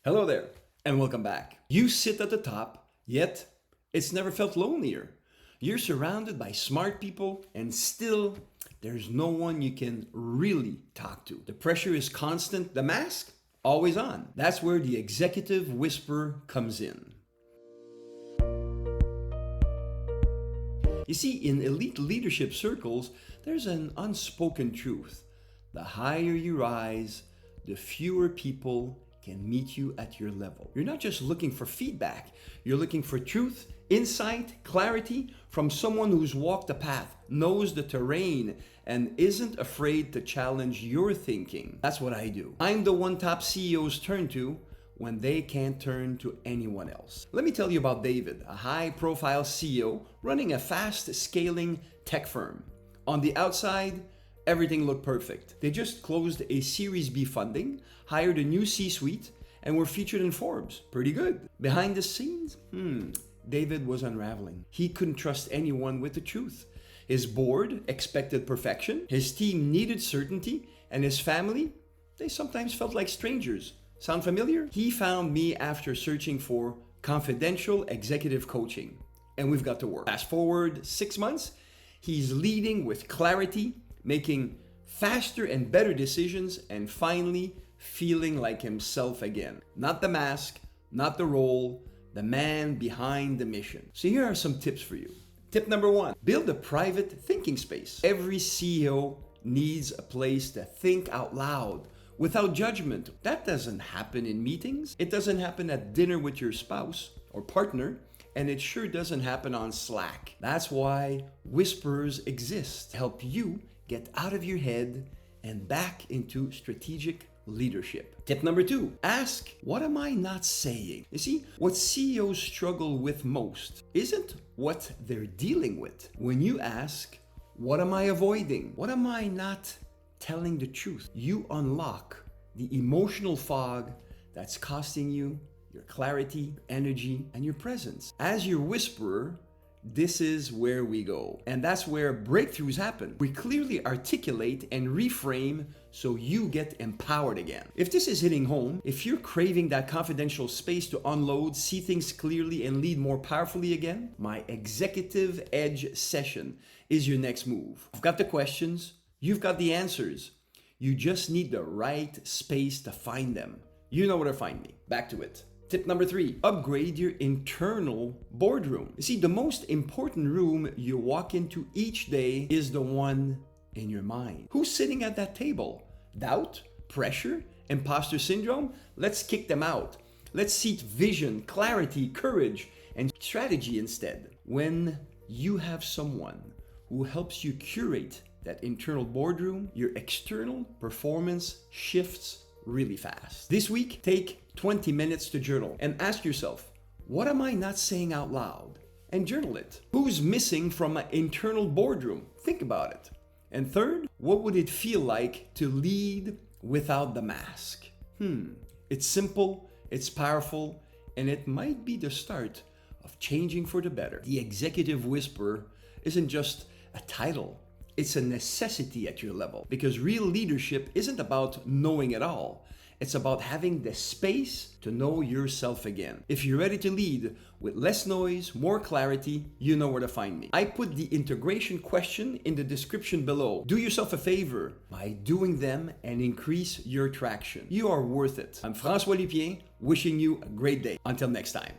Hello there, and welcome back. You sit at the top, yet it's never felt lonelier. You're surrounded by smart people, and still, there's no one you can really talk to. The pressure is constant, the mask, always on. That's where the executive whisper comes in. You see, in elite leadership circles, there's an unspoken truth. The higher you rise, the fewer people can meet you at your level. You're not just looking for feedback, you're looking for truth, insight, clarity from someone who's walked the path, knows the terrain, and isn't afraid to challenge your thinking. That's what I do. I'm the one top CEOs turn to when they can't turn to anyone else. Let me tell you about David, a high-profile CEO running a fast-scaling tech firm. On the outside, everything looked perfect. They just closed a Series B funding, hired a new C-suite, and were featured in Forbes. Pretty good. Behind the scenes, David was unraveling. He couldn't trust anyone with the truth. His board expected perfection, his team needed certainty, and his family, they sometimes felt like strangers. Sound familiar? He found me after searching for confidential executive coaching, and we've got to work. Fast forward 6 months, he's leading with clarity, making faster and better decisions, and finally feeling like himself again. Not the mask, not the role, the man behind the mission. So here are some tips for you. Tip number 1, build a private thinking space. Every CEO needs a place to think out loud without judgment. That doesn't happen in meetings. It doesn't happen at dinner with your spouse or partner. And it sure doesn't happen on Slack. That's why whispers exist. Help you get out of your head and back into strategic leadership. Tip number 2, ask, what am I not saying? You see, what CEOs struggle with most isn't what they're dealing with. When you ask, what am I avoiding? What am I not telling the truth? You unlock the emotional fog that's costing you your clarity, energy, and your presence. As your whisperer, this is where we go. And that's where breakthroughs happen. We clearly articulate and reframe so you get empowered again. If this is hitting home, if you're craving that confidential space to unload, see things clearly, and lead more powerfully again, my Executive Edge session is your next move. I've got the questions, you've got the answers. You just need the right space to find them. You know where to find me. Back to it. Tip number 3, upgrade your internal boardroom. You see, the most important room you walk into each day is the one in your mind. Who's sitting at that table? Doubt, pressure, imposter syndrome? Let's kick them out. Let's seek vision, clarity, courage, and strategy instead. When you have someone who helps you curate that internal boardroom, your external performance shifts really fast. This week, take 20 minutes to journal and ask yourself, what am I not saying out loud? And journal it. Who's missing from my internal boardroom? Think about it. And third, what would it feel like to lead without the mask? It's simple, it's powerful, and it might be the start of changing for the better. The executive whisperer isn't just a title. It's a necessity at your level, because real leadership isn't about knowing it all. It's about having the space to know yourself again. If you're ready to lead with less noise, more clarity, you know where to find me. I put the integration question in the description below. Do yourself a favor by doing them and increase your traction. You are worth it. I'm Francois Lupien, wishing you a great day. Until next time.